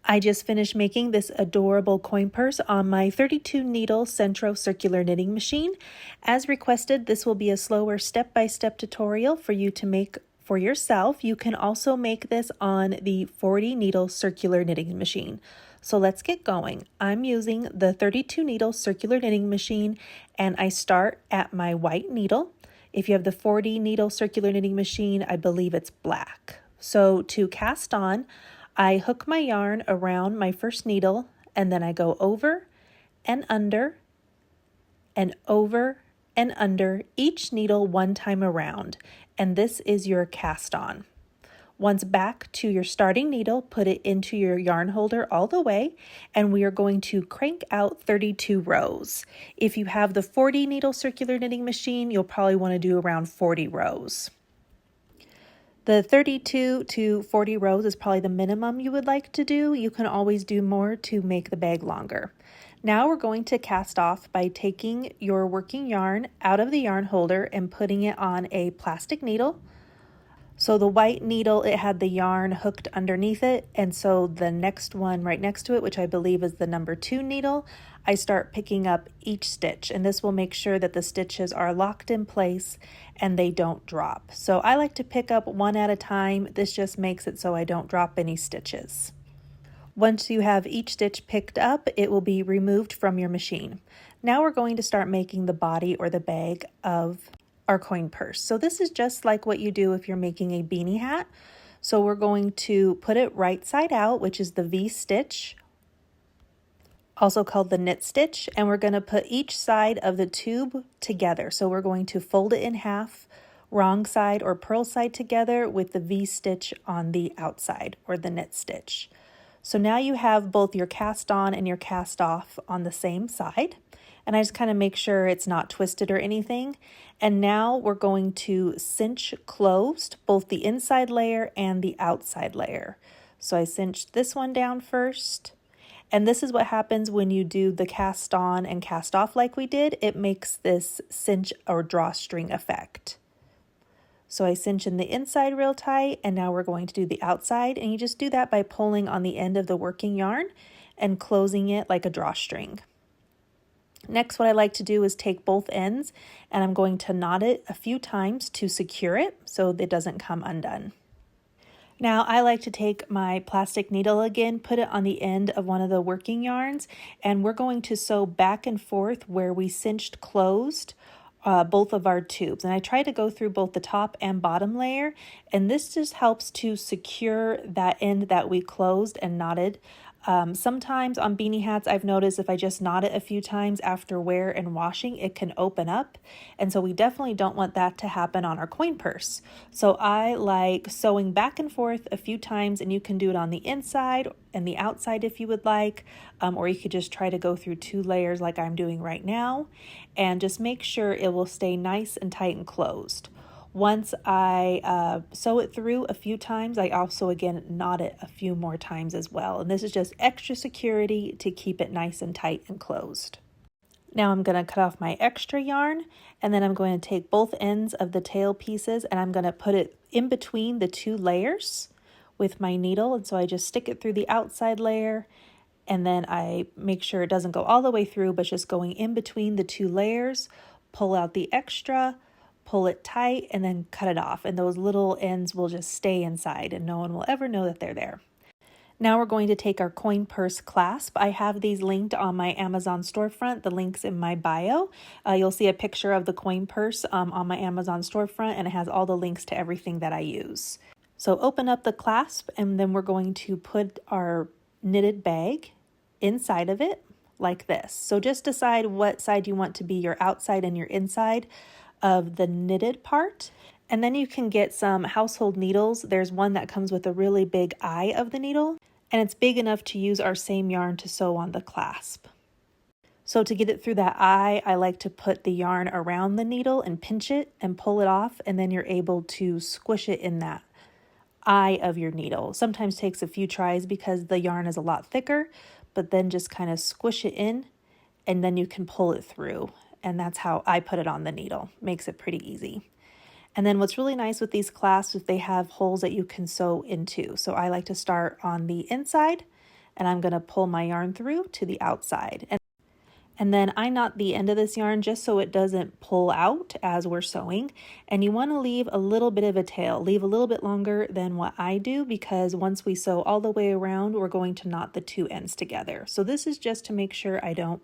I just finished making this adorable coin purse on my 32 needle Sentro circular knitting machine. As requested, this will be a slower step-by-step tutorial for you to make for yourself. You can also make this on the 40 needle circular knitting machine. So let's get going. I'm using the 32 needle circular knitting machine, and I start at my white needle. If you have the 40 needle circular knitting machine, I believe it's black. So to cast on, I hook my yarn around my first needle, and then I go over and under and over and under each needle one time around, and this is your cast on. Once back to your starting needle, put it into your yarn holder all the way, and we are going to crank out 32 rows. If you have the 40 needle circular knitting machine, you'll probably want to do around 40 rows. The 32 to 40 rows is probably the minimum you would like to do. You can always do more to make the bag longer. Now we're going to cast off by taking your working yarn out of the yarn holder and putting it on a plastic needle. So the white needle, it had the yarn hooked underneath it, and so the next one right next to it, which I believe is the number 2 needle, I start picking up each stitch, and this will make sure that the stitches are locked in place and they don't drop. So I like to pick up one at a time. This just makes it so I don't drop any stitches. Once you have each stitch picked up, it will be removed from your machine. Now we're going to start making the body or the bag of our coin purse. So this is just like what you do if you're making a beanie hat. So we're going to put it right side out, which is the V stitch, also called the knit stitch, and we're going to put each side of the tube together. So we're going to fold it in half, wrong side or purl side together with the V stitch on the outside or the knit stitch. So now you have both your cast on and your cast off on the same side. And I just kind of make sure it's not twisted or anything. And now we're going to cinch closed both the inside layer and the outside layer. So I cinched this one down first. And this is what happens when you do the cast on and cast off like we did. It makes this cinch or drawstring effect. So I cinch in the inside real tight, and now we're going to do the outside. And you just do that by pulling on the end of the working yarn and closing it like a drawstring. Next, what I like to do is take both ends, and I'm going to knot it a few times to secure it so it doesn't come undone. Now I like to take my plastic needle again, put it on the end of one of the working yarns, and we're going to sew back and forth where we cinched closed both of our tubes. And I try to go through both the top and bottom layer, and this just helps to secure that end that we closed and knotted. Sometimes on beanie hats, I've noticed if I just knot it a few times after wear and washing, it can open up. And so we definitely don't want that to happen on our coin purse. So I like sewing back and forth a few times, and you can do it on the inside and the outside if you would like, or you could just try to go through 2 layers like I'm doing right now, and just make sure it will stay nice and tight and closed. Once I sew it through a few times, I also again knot it a few more times as well. And this is just extra security to keep it nice and tight and closed. Now I'm going to cut off my extra yarn, and then I'm going to take both ends of the tail pieces and I'm going to put it in between the 2 layers with my needle. And so I just stick it through the outside layer, and then I make sure it doesn't go all the way through, but just going in between the 2 layers, pull out the extra, pull it tight, and then cut it off. And those little ends will just stay inside and no one will ever know that they're there. Now we're going to take our coin purse clasp. I have these linked on my Amazon storefront. The link's in my bio. You'll see a picture of the coin purse on my Amazon storefront, and it has all the links to everything that I use. So open up the clasp, and then we're going to put our knitted bag inside of it like this. So just decide what side you want to be your outside and your inside of the knitted part. And then you can get some household needles. There's one that comes with a really big eye of the needle, and it's big enough to use our same yarn to sew on the clasp. So to get it through that eye, I like to put the yarn around the needle and pinch it and pull it off, and then you're able to squish it in that eye of your needle. Sometimes takes a few tries because the yarn is a lot thicker, but then just kind of squish it in, and then you can pull it through. And that's how I put it on the needle. Makes it pretty easy. And then what's really nice with these clasps is they have holes that you can sew into. So I like to start on the inside and I'm going to pull my yarn through to the outside. And then I knot the end of this yarn just so it doesn't pull out as we're sewing. And you want to leave a little bit of a tail, leave a little bit longer than what I do, because once we sew all the way around, we're going to knot the two ends together. So this is just to make sure I don't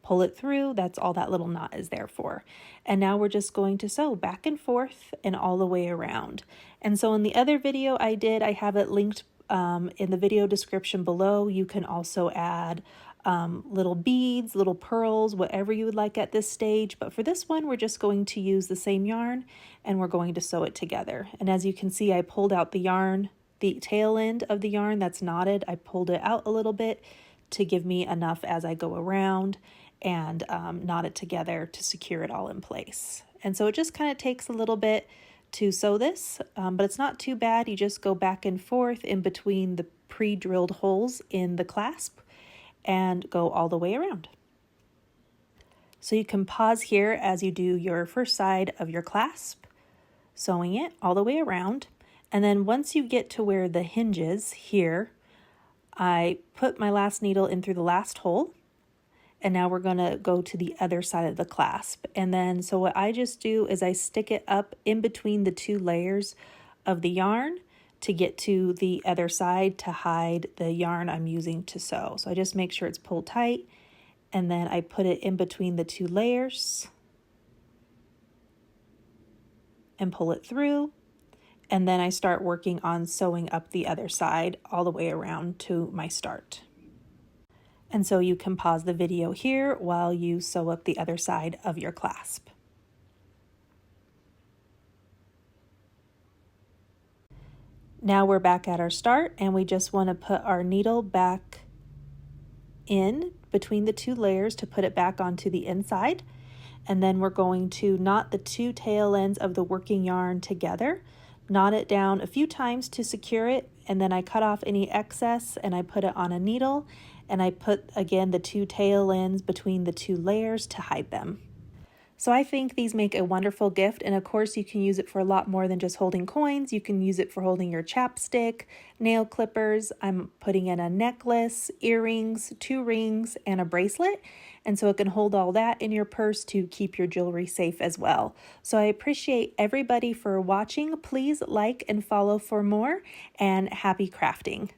pull it through. That's all that little knot is there for. And now we're just going to sew back and forth and all the way around. And so in the other video I did, I have it linked in the video description below. You can also add little beads, little pearls, whatever you would like at this stage. But for this one, we're just going to use the same yarn and we're going to sew it together. And as you can see, I pulled out the yarn, the tail end of the yarn that's knotted. I pulled it out a little bit to give me enough as I go around and knot it together to secure it all in place. And so it just kind of takes a little bit to sew this, but it's not too bad. You just go back and forth in between the pre-drilled holes in the clasp and go all the way around. So you can pause here as you do your first side of your clasp, sewing it all the way around. And then once you get to where the hinges here, I put my last needle in through the last hole. And now we're going to go to the other side of the clasp. And then, so what I just do is I stick it up in between the two layers of the yarn to get to the other side to hide the yarn I'm using to sew. So I just make sure it's pulled tight, and then I put it in between the two layers and pull it through. And then I start working on sewing up the other side all the way around to my start. And so you can pause the video here while you sew up the other side of your clasp. Now we're back at our start, and we just want to put our needle back in between the two layers to put it back onto the inside. And then we're going to knot the two tail ends of the working yarn together, knot it down a few times to secure it, and then I cut off any excess and I put it on a needle, and I put again the two tail ends between the two layers to hide them. So I think these make a wonderful gift, and of course you can use it for a lot more than just holding coins. You can use it for holding your chapstick, nail clippers. I'm putting in a necklace, earrings, 2 rings, and a bracelet. And so it can hold all that in your purse to keep your jewelry safe as well. So I appreciate everybody for watching. Please like and follow for more, and happy crafting.